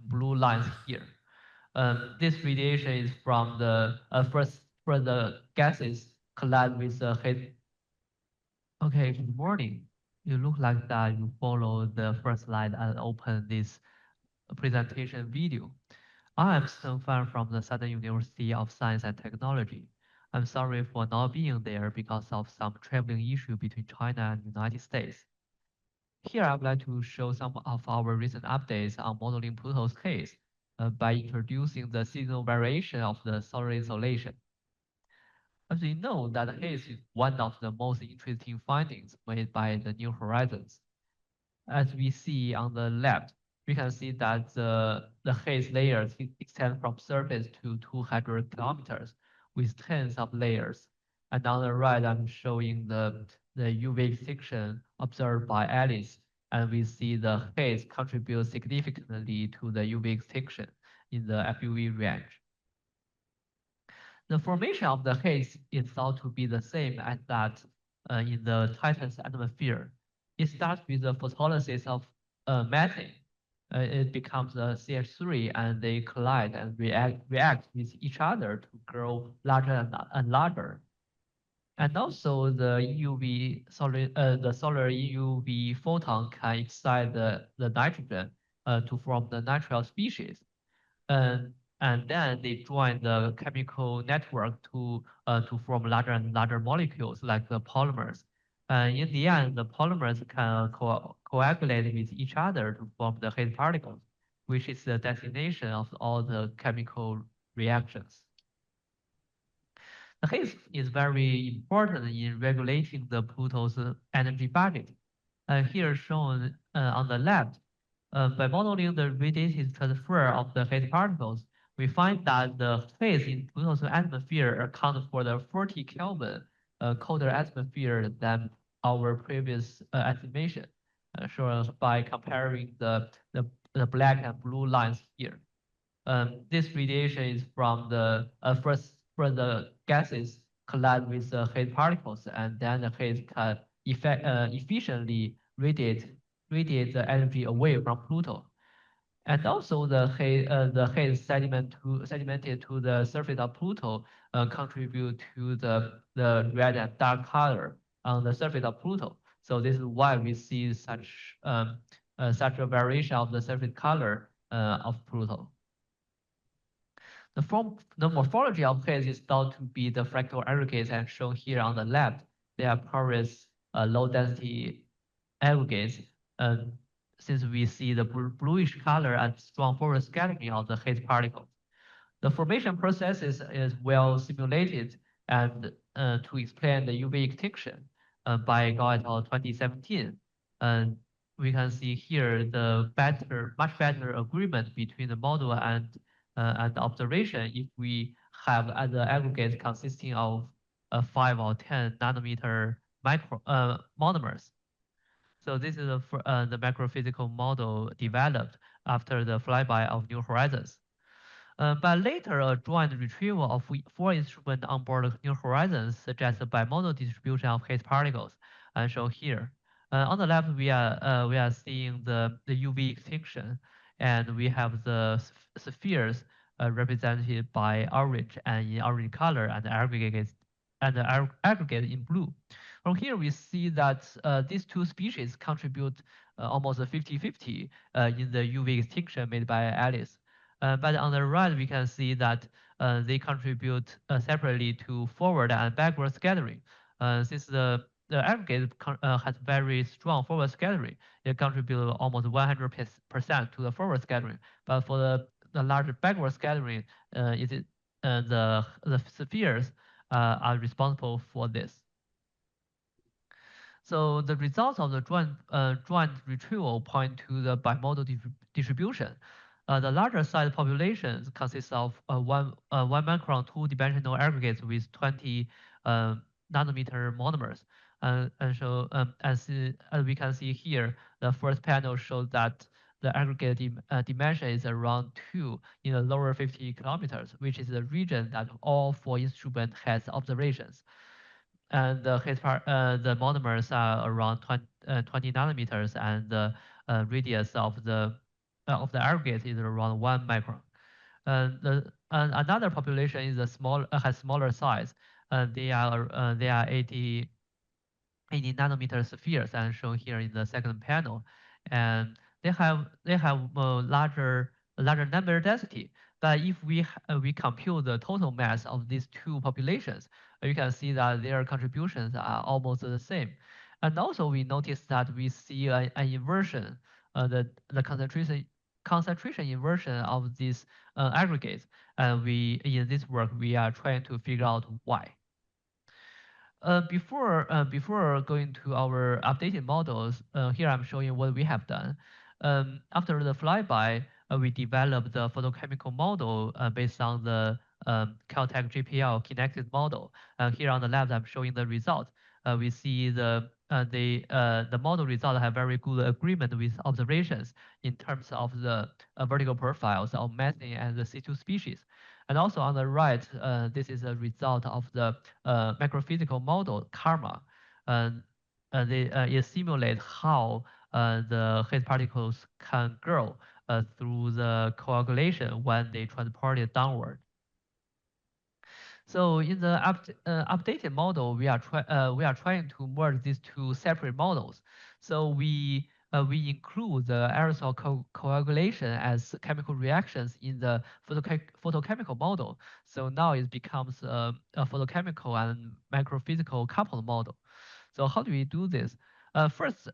blue lines here. This radiation is from the first for the gases collide with the heat. Okay, good morning. You look like that you follow the first slide and open this presentation video. I am Siteng Fan from the Southern University of Science and Technology. I'm sorry for not being there because of some traveling issue between China and United States. Here, I would like to show some of our recent updates on modeling Pluto's case by introducing the seasonal variation of the solar insolation. As we know that haze is one of the most interesting findings made by the New Horizons. As we see on the left, we can see that the haze layers extend from surface to 200 kilometers with tens of layers. And on the right, I'm showing the UV extinction observed by Alice. And we see the haze contribute significantly to the UV extinction in the FUV range. The formation of the haze is thought to be the same as that in the Titan's atmosphere. It starts with the photolysis of methane. It becomes a CH3 and they collide and react with each other to grow larger and larger. And also the the solar UV photon can excite the nitrogen to form the nitrile species. And, and then they join the chemical network to form larger and larger molecules like the polymers. And in the end, the polymers can coagulate with each other to form the haze particles, which is the destination of all the chemical reactions. The haze is very important in regulating the Pluto's energy budget. Here shown on the left, by modeling the radiated transfer of the haze particles, we find that the haze in Pluto's atmosphere accounts for the 40 Kelvin colder atmosphere than our previous estimation, shown by comparing the black and blue lines here. This radiation is from the first for the gases collide with the haze particles, and then the haze can efficiently radiate the energy away from Pluto. And also the haze sedimented to the surface of Pluto contribute to the red and dark color on the surface of Pluto. So this is why we see such a variation of the surface color of Pluto. The morphology of haze is thought to be the fractal aggregates as shown here on the left. They are porous, low density aggregates. Since we see the bluish color and strong forward scattering of the haze particles. The formation process is well simulated and to explain the UV extinction by Gao et al. 2017. We can see here the much better agreement between the model and observation if we have the aggregate consisting of 5 or 10 nanometer monomers. So this is the macrophysical model developed after the flyby of New Horizons. But later, a joint retrieval of 4 instruments on board New Horizons suggests a bimodal distribution of haze particles, and shown here. On the left, we are seeing the UV extinction, and we have the spheres represented by orange and in orange color, and the aggregate in blue. From here, we see that these two species contribute almost 50-50 in the UV extinction made by Alice. But on the right, we can see that they contribute separately to forward and backward scattering. Since the aggregate has very strong forward scattering, it contributes almost 100% to the forward scattering. But for the larger backward scattering, the spheres are responsible for this. So the results of the joint retrieval point to the bimodal distribution. The larger size populations consist of one micron two-dimensional aggregates with 20 nanometer monomers. And so as we can see here, the first panel shows that the aggregate dimension is around 2 in the lower 50 kilometers, which is the region that all 4 instruments has observations. And the monomers are around 20 nanometers, and the radius of the of the aggregate is around 1 micron. And another population is a small has smaller size. They are 80 nanometer spheres, and shown here in the second panel, and they have larger number density. But if we compute the total mass of these two populations, you can see that their contributions are almost the same. And also we notice that we see an inversion, the concentration inversion of these aggregates. And we in this work we are trying to figure out why. Before going to our updated models, here I'm showing what we have done. After the flyby, we developed the photochemical model based on the Caltech GPL connected model. Here on the left, I'm showing the result. We see the model result have very good agreement with observations in terms of the vertical profiles of methane and the C2 species. And also on the right, this is a result of the macrophysical model karma. And it simulates how the haze particles can grow through the coagulation when they transport it downward. So in the updated model, we are trying to merge these two separate models. So we include the aerosol coagulation as chemical reactions in the photochemical model. So now it becomes a photochemical and macrophysical coupled model. So how do we do this? First,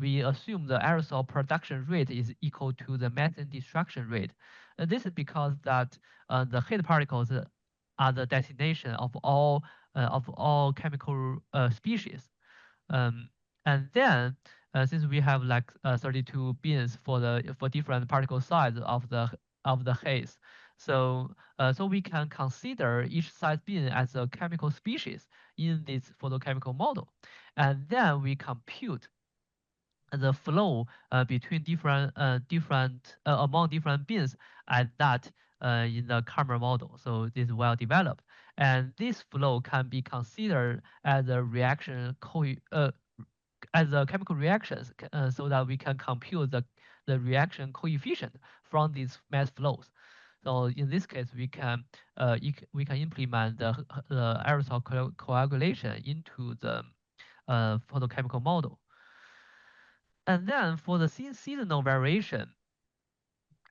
we assume the aerosol production rate is equal to the methane destruction rate. This is because that the heat particles are the destination of all chemical species. Um, and then since we have like 32 bins for different particle size of the haze, so we can consider each size bin as a chemical species in this photochemical model, and then we compute the flow between different among different bins at that in the Karma model. So this is well developed, and this flow can be considered as a as a chemical reactions, so that we can compute the reaction coefficient from these mass flows. So in this case, we can implement the aerosol coagulation into the photochemical model. And then for the seasonal variation,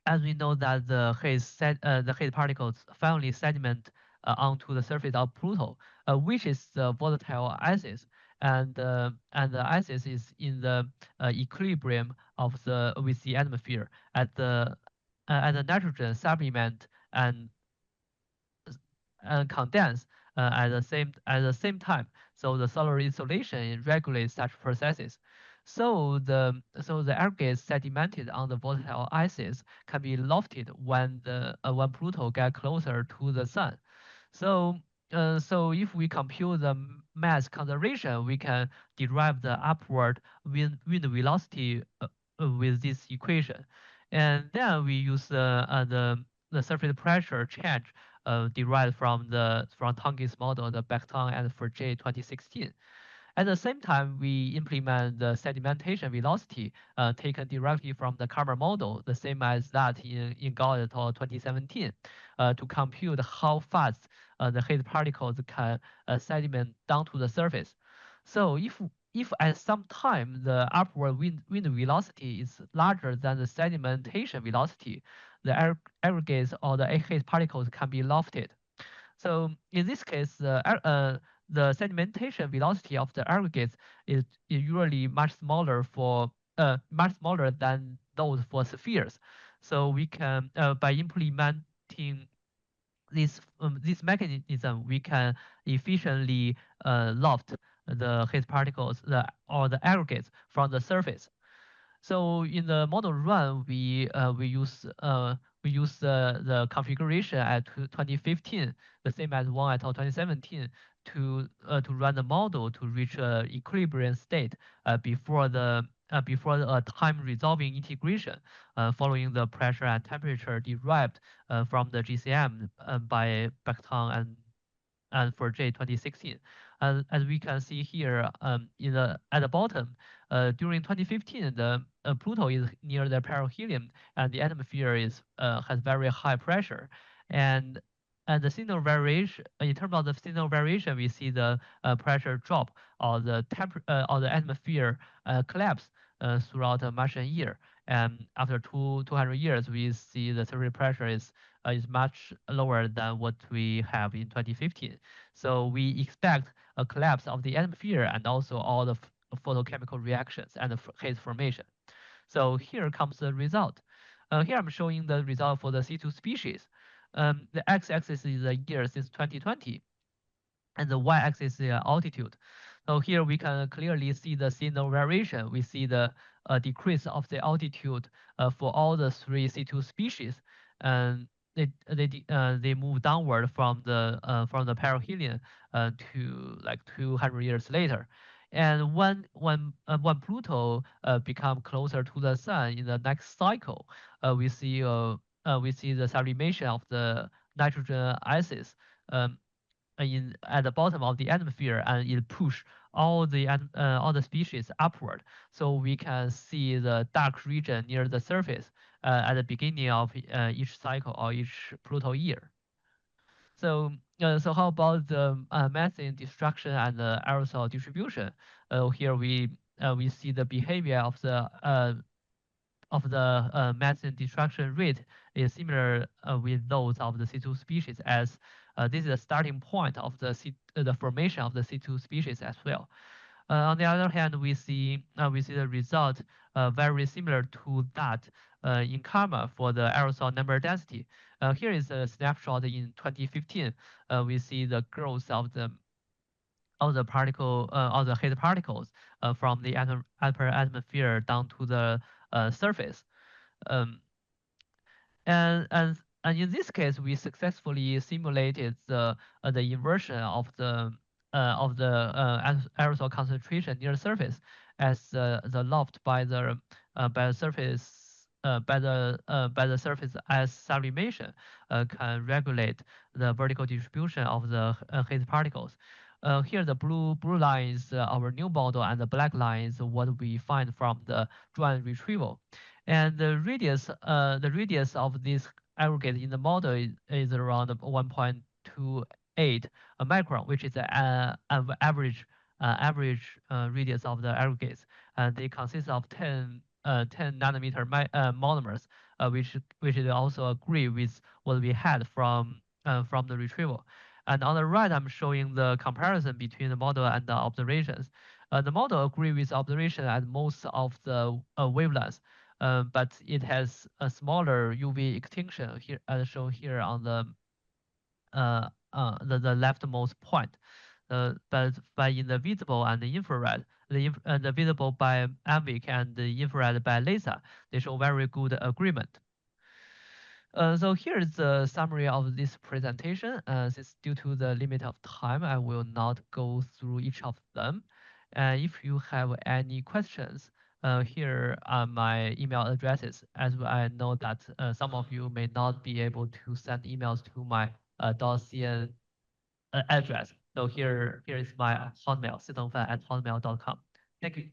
as we know that the haze particles finally sediment onto the surface of Pluto, which is the volatile ice, and the ice is in the equilibrium of the with the atmosphere at the nitrogen supplement and condense at the same time. So the solar insolation regulates such processes. So the aggregates sedimented on the volatile ices can be lofted when Pluto get closer to the sun. So so if we compute the mass conservation, we can derive the upward wind velocity with this equation, and then we use the surface pressure change derived from Tanguay's model, the Becton and Forget 2016. At the same time, we implement the sedimentation velocity taken directly from the Karma model, the same as that in Gaudet 2017, to compute how fast the haze particles can sediment down to the surface. So if at some time the upward wind velocity is larger than the sedimentation velocity, the aggregates or the haze particles can be lofted. So in this case, the sedimentation velocity of the aggregates is usually much smaller than those for spheres. So we can by implementing this mechanism, we can efficiently loft the haze particles or the aggregates from the surface. So in the model run, we use the configuration at 2015, the same as one at 2017, to run the model to reach a equilibrium state before a time resolving integration, following the pressure and temperature derived from the GCM by Becton and for J 2016. As we can see here, at the bottom, During 2015, the Pluto is near the perihelion, and the atmosphere is has very high pressure, and the signal variation in terms of the signal variation, we see the pressure drop or the atmosphere collapse throughout a Martian year. And after 200 years, we see the surface pressure is much lower than what we have in 2015. So we expect a collapse of the atmosphere and also all the photochemical reactions and the haze formation. So here comes the result. Here I'm showing the result for the C2 species. The x-axis is the year since 2020, and the y-axis is the altitude. So here we can clearly see the signal variation. We see the decrease of the altitude for all the three C2 species, and they move downward from the perihelion to like 200 years later. And when Pluto become closer to the sun in the next cycle, we see the sublimation of the nitrogen ices. Um, in at the bottom of the atmosphere, and it push all the species upward. So we can see the dark region near the surface at the beginning of each cycle or each Pluto year. So how about the methane destruction and the aerosol distribution? Here we see the behavior of the methane destruction rate is similar with those of the C2 species, as this is the starting point of the formation of the C2 species as well. On the other hand, we see the result very similar to that in karma for the aerosol number density. Here is a snapshot in 2015. We see the growth of the particle of the heat particles from the upper atmosphere down to the surface. Um, and and and in this case, we successfully simulated the inversion of the aerosol concentration near the surface, as the loft by the surface by the surface as sublimation can regulate the vertical distribution of the heat particles. Here the blue line is our new model, and the black line is what we find from the drone retrieval. And the radius of this aggregate in the model is around 1.28 micron, which is the average radius of the aggregates. And they consist of 10 nanometer monomers, which is also agree with what we had from the retrieval. And on the right, I'm showing the comparison between the model and the observations. The model agree with observation at most of the wavelengths, but it has a smaller UV extinction here, as shown here on the leftmost point. But in the visible and the infrared, the visible by AMVIC and the infrared by laser, they show very good agreement. So here is the summary of this presentation. Since due to the limit of time, I will not go through each of them. If you have any questions, here are my email addresses, as I know that some of you may not be able to send emails to my .cn address. So here is my Hotmail, sitengfan@hotmail.com. Thank you.